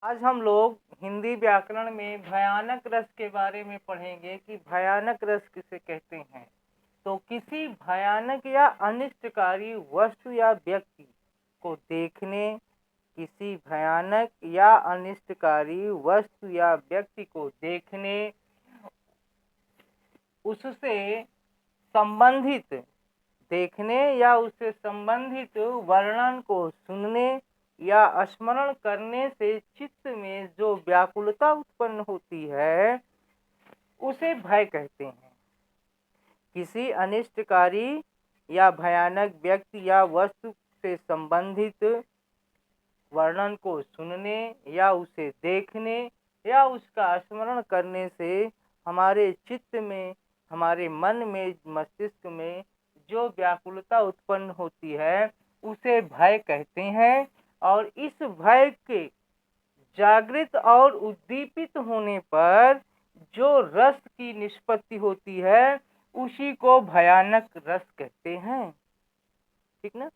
आज हम लोग हिंदी व्याकरण में भयानक रस के बारे में पढ़ेंगे कि भयानक रस किसे कहते हैं। तो किसी भयानक या अनिष्टकारी वस्तु या व्यक्ति को देखने, किसी भयानक या अनिष्टकारी वस्तु या व्यक्ति को देखने, उससे संबंधित देखने या उससे संबंधित वर्णन को सुनने या स्मरण करने से चित्त में जो व्याकुलता उत्पन्न होती है उसे भय कहते हैं। किसी अनिष्टकारी या भयानक व्यक्ति या वस्तु से संबंधित वर्णन को सुनने या उसे देखने या उसका स्मरण करने से हमारे चित्त में, हमारे मन में, मस्तिष्क में जो व्याकुलता उत्पन्न होती है उसे भय कहते हैं। और इस भय के जागृत और उद्दीपित होने पर जो रस की निष्पत्ति होती है उसी को भयानक रस कहते हैं। ठीक ना।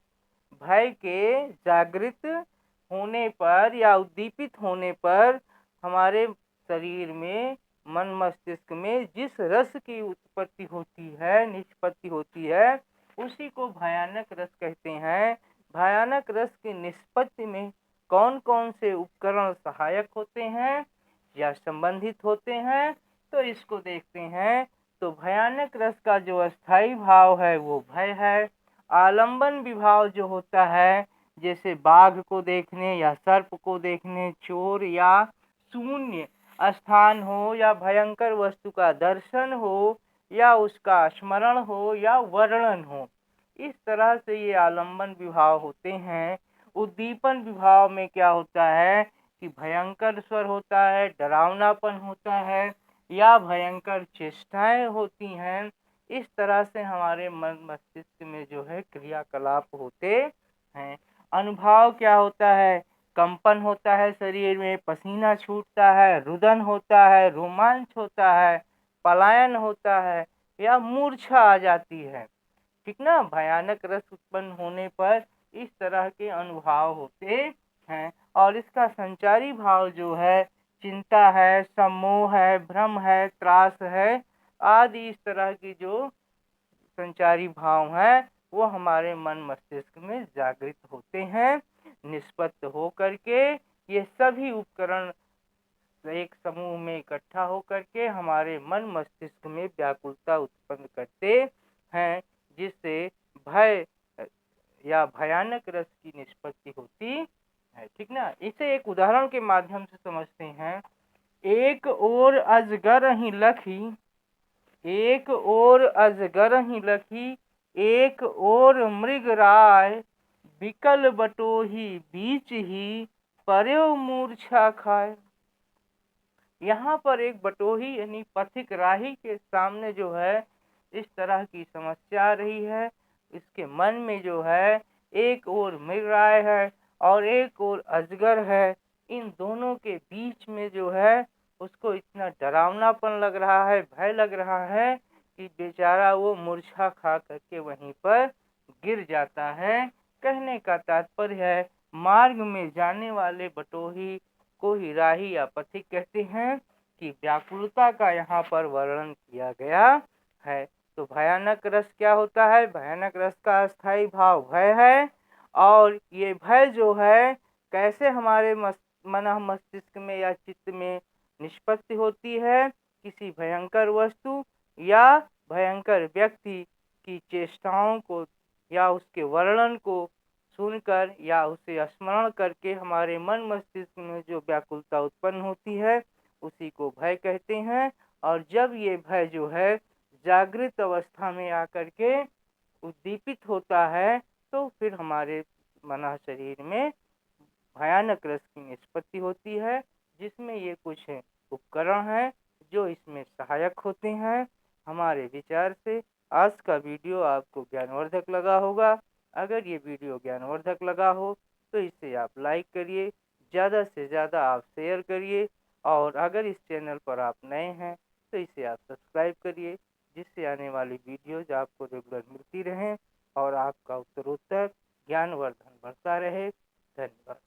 भय के जागृत होने पर या उद्दीपित होने पर हमारे शरीर में, मन मस्तिष्क में जिस रस की उत्पत्ति होती है, निष्पत्ति होती है, उसी को भयानक रस कहते हैं। भयानक रस की निष्पत्ति में कौन कौन से उपकरण सहायक होते हैं या संबंधित होते हैं, तो इसको देखते हैं। तो भयानक रस का जो अस्थाई भाव है वो भय है। आलंबन विभाव जो होता है, जैसे बाघ को देखने या सर्प को देखने, चोर या शून्य स्थान हो या भयंकर वस्तु का दर्शन हो या उसका स्मरण हो या वर्णन हो, इस तरह से ये आलंबन विभाव होते हैं। उद्दीपन विभाव में क्या होता है कि भयंकर स्वर होता है, डरावनापन होता है या भयंकर चेष्टाएं होती हैं। इस तरह से हमारे मन मस्तिष्क में जो है क्रियाकलाप होते हैं। अनुभव क्या होता है, कंपन होता है, शरीर में पसीना छूटता है, रुदन होता है, रोमांच होता है, पलायन होता है या मूर्छा आ जाती है। ठीक ना। भयानक रस उत्पन्न होने पर इस तरह के अनुभव होते हैं। और इसका संचारी भाव जो है चिंता है, सम्मोह है, भ्रम है, त्रास है आदि इस तरह की जो संचारी भाव है वो हमारे मन मस्तिष्क में जागृत होते हैं। निष्पत्त हो करके ये सभी उपकरण एक समूह में इकट्ठा होकर के हमारे मन मस्तिष्क में व्याकुलता उत्पन्न करते हैं, जिससे भय या भयानक रस की निष्पत्ति होती है। ठीक ना। इसे एक उदाहरण के माध्यम से समझते हैं। एक ओर अजगर ही लखी, एक ओर अजगर ही लखी, एक ओर मृग राय, बिकल बटोही बीच ही, पर्यो मूर्छा खाए। यहाँ पर एक बटोही यानी पथिक राही के सामने जो है इस तरह की समस्या आ रही है। इसके मन में जो है एक ओर मृगराय है और एक ओर अजगर है। इन दोनों के बीच में जो है उसको इतना डरावनापन लग रहा है, भय लग रहा है कि बेचारा वो मूर्छा खा करके वहीं पर गिर जाता है। कहने का तात्पर्य है मार्ग में जाने वाले बटोही को ही राही या पथिक कहते हैं कि व्याकुलता का यहाँ पर वर्णन किया गया है। तो भयानक रस क्या होता है? भयानक रस का अस्थाई भाव भय है। और ये भय जो है कैसे हमारे मन मस्तिष्क में या चित्त में निष्पत्ति होती है? किसी भयंकर वस्तु या भयंकर व्यक्ति की चेष्टाओं को या उसके वर्णन को सुनकर या उसे स्मरण करके हमारे मन मस्तिष्क में जो व्याकुलता उत्पन्न होती है उसी को भय कहते हैं। और जब ये भय जो है जागृत अवस्था में आकर के उद्दीपित होता है तो फिर हमारे मन शरीर में भयानक रस की निष्पत्ति होती है, जिसमें ये कुछ उपकरण हैं जो इसमें सहायक होते हैं। हमारे विचार से आज का वीडियो आपको ज्ञानवर्धक लगा होगा। अगर ये वीडियो ज्ञानवर्धक लगा हो तो इसे आप लाइक करिए, ज़्यादा से ज़्यादा आप शेयर करिए और अगर इस चैनल पर आप नए हैं तो इसे आप सब्सक्राइब करिए, जिससे आने वाली वीडियोज आपको रेगुलर मिलती रहें और आपका उत्तरोत्तर ज्ञानवर्धन बढ़ता रहे। धन्यवाद।